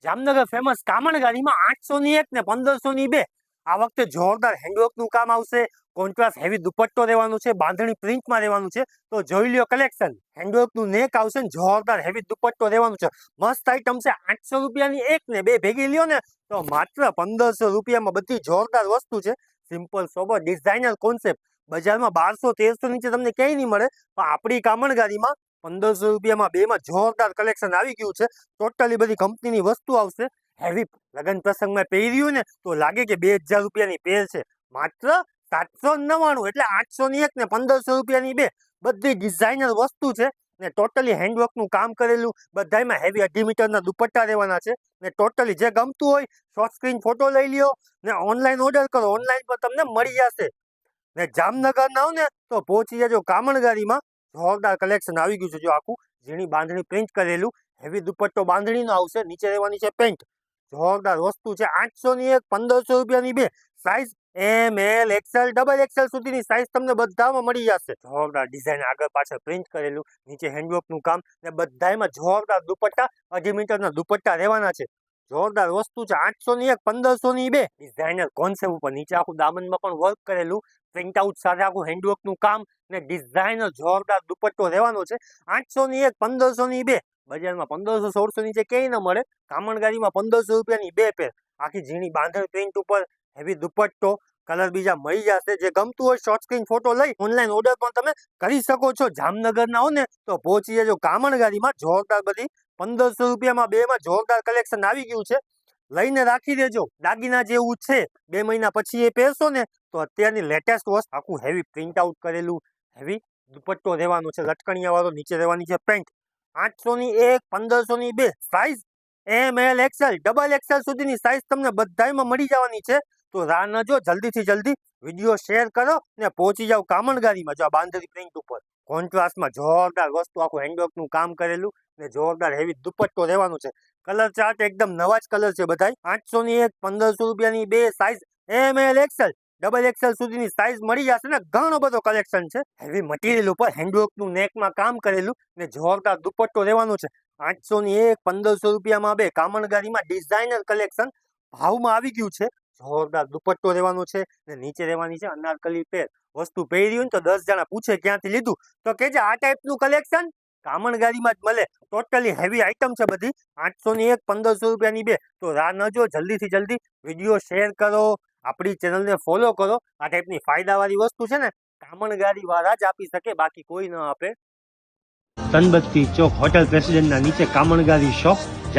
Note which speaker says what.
Speaker 1: Jamnagar famous કામણ ગાડીમાં 800 ની 1 ને 1500 ની 2 આ વખતે જોરદાર હેન્ડવર્કનું કામ આવશે। કોન્ટ્રાસ્ટ હેવી દુપટ્ટો રહેવાનું છે, બાંધણી પ્રિન્ટમાં રહેવાનું છે, તો જોઈ લ્યો કલેક્શન। હેન્ડવર્કનું નેક આવશે ને જોરદાર હેવી દુપટ્ટો રહેવાનું છે। મસ્ત આઈટમ છે। 800 રૂપિયાની 1 ને 2 ભેગી લ્યો ને તો માત્ર 1500 રૂપિયામાં બધી જોરદાર વસ્તુ છે। સિમ્પલ સોબર ડિઝાઇનર કોન્સેપ્ટ બજારમાં 1200-1300 નીચે તમને ક્યાંય નહીં મળે, પણ આપણી કામણ ગાડીમાં 1500 રૂપિયામાં બેમાં જોરદાર કલેક્શન આવી ગયું છે। ટોટલી બધી કંપનીની વસ્તુ આવશે। હેવી લગ્ન પ્રસંગમાં પહેર્યું ને તો લાગે કે 2000 રૂપિયાની પેર છે। માત્ર 799 એટલે 800 ની 1 ને 1500 રૂપિયાની 2 બધી ડિઝાઇનર વસ્તુ છે ને ટોટલી હેન્ડવર્કનું કામ કરેલું। બધામાં હેવી 2.5 મીટરના દુપટ્ટા રહેવાના છે ને ટોટલી જે ગમતું હોય શોર્ટ સ્ક્રીન ફોટો લઈ લ્યો ને ઓનલાઈન ઓર્ડર કરો, ઓનલાઈન પર તમને મળી જશે। ને જામનગર ના ને તો પહોંચી જજો કામણ ગાડીમાં। જોરદાર કલેક્શન આવી ગયું છે। જો આખું ઝીણી બાંધણી પ્રિન્ટ કરેલું હેવી દુપટ્ટો બાંધણીનો આવશે, નીચે રહેવાની છે પેન્ટ। જોરદાર વસ્તુ છે। 800 ની 1 1500 રૂપિયાની 2 size M L XL double XL સુધીની સાઈઝ તમને બધામાં મળી જશે। જોરદાર ડિઝાઇન આગળ પાછળ પ્રિન્ટ કરેલું, નીચે હેન્ડવર્કનું કામ ને બધામાં જોરદાર દુપટ્ટા 2.5 મીટરના દુપટ્ટા રહેવાના છે। જોરદાર વસ્તુ છે। 800 ની 1 1500 ની 2 ડિઝાઇનર કોન્સેપ્ટ ઉપર નીચે આખું દામનમાં પણ વર્ક કરેલું, પ્રિન્ટ આઉટ સાથે આખું હેન્ડવર્કનું કામ ને ડિઝાઇનર જોરદાર દુપટ્ટો રહેવાનો છે। 800 ની 1 1500 ની 2 બજારમાં 1500-1600 નીચે ક્યાંય ન મળે। કામણ ગાડીમાં 1500 રૂપિયાની 2 પેર આખી ઝીણી બાંધણ પ્રિન્ટ ઉપર હેવી દુપટ્ટો, કલર બીજા મળી જશે। જે ગમતું હોય શોર્ટ સ્ક્રીન ફોટો લઈ ઓનલાઈન ઓર્ડર પણ તમે કરી શકો છો। જામનગરના હો ને તો પહોંચી જજો કામણ ગાડીમાં। જોરદાર બધી 1500 રૂપિયામાં 2માં જોરદાર કલેક્શન આવી ગયું છે। લઈને રાખી દેજો, દાગીના જેવું છે। 2 મહિના પછી એ પહેરશો ને તો અત્યારની લેટેસ્ટ વસ્તુ આખું હેવી પ્રિન્ટ આઉટ કરેલું હેવી દુપટ્ટો રહેવાનો છે, લટકણિયા વાળો, નીચે રહેવાની છે પેન્ટ। 800 ની 1 1500 ની 2 size M L XL double XL સુધીની સાઈઝ તમને બધામાં મળી જવાની છે। તો રાહ ન જો, જલ્દીથી જલ્દી વિડીયો શેર કરો ને પહોંચી જાવ કામણ ગાડીમાં। જો આ બાંધણી પ્રિન્ટ ઉપર કોન્ટ્રાસ્ટમાં જોરદાર વસ્તુ આખું હેન્ડવર્કનું કામ કરેલું ને જોરદાર હેવી દુપટ્ટો રહેવાનું છે। કલર ચાર્ટ એકદમ નવા જ કલર છે બધાય। 800 ની 1 1500 રૂપિયાની 2 size M L XL double XL સુધીની સાઈઝ મળી જશે ને ઘણો બધો કલેક્શન છે। હેવી મટીરિયલ ઉપર હેન્ડવર્કનું નેકમાં કામ કરેલું ને જોરદાર દુપટ્ટો રહેવાનું છે। 800 ની 1 1500 રૂપિયામાં 2 કામણ ગાડીમાં ડિઝાઇનર કલેક્શન ભાવમાં આવી ગયું છે। જોરદાર દુપટ્ટો રહેવાનો છે ને નીચે રહેવાની છે અનારકલી પેર। વસ્તુ પહેરી હોય ને તો 10 જણા પૂછે ક્યાંથી લીધું તો કે જે આ ટાઈપનું કલેક્શન કામણ ગાડીમાં જ મળે। ટોટલી હેવી આઈટમ છે બધી। 800 ની 1 1500 રૂપિયાની 2 તો રાહ ન જો, જલ્દીથી જલ્દી વિડીયો શેર કરો, આપણી ચેનલને ફોલો કરો। આ ટાઈપની ફાયદાવાળી વસ્તુ છે ને કામણ ગાડી વાળા જ આપી શકે, બાકી કોઈ ન આપે। તનબત્તી ચોક હોટેલ પ્રેસિડેન્ટના નીચે કામણ ગાડી શોપ।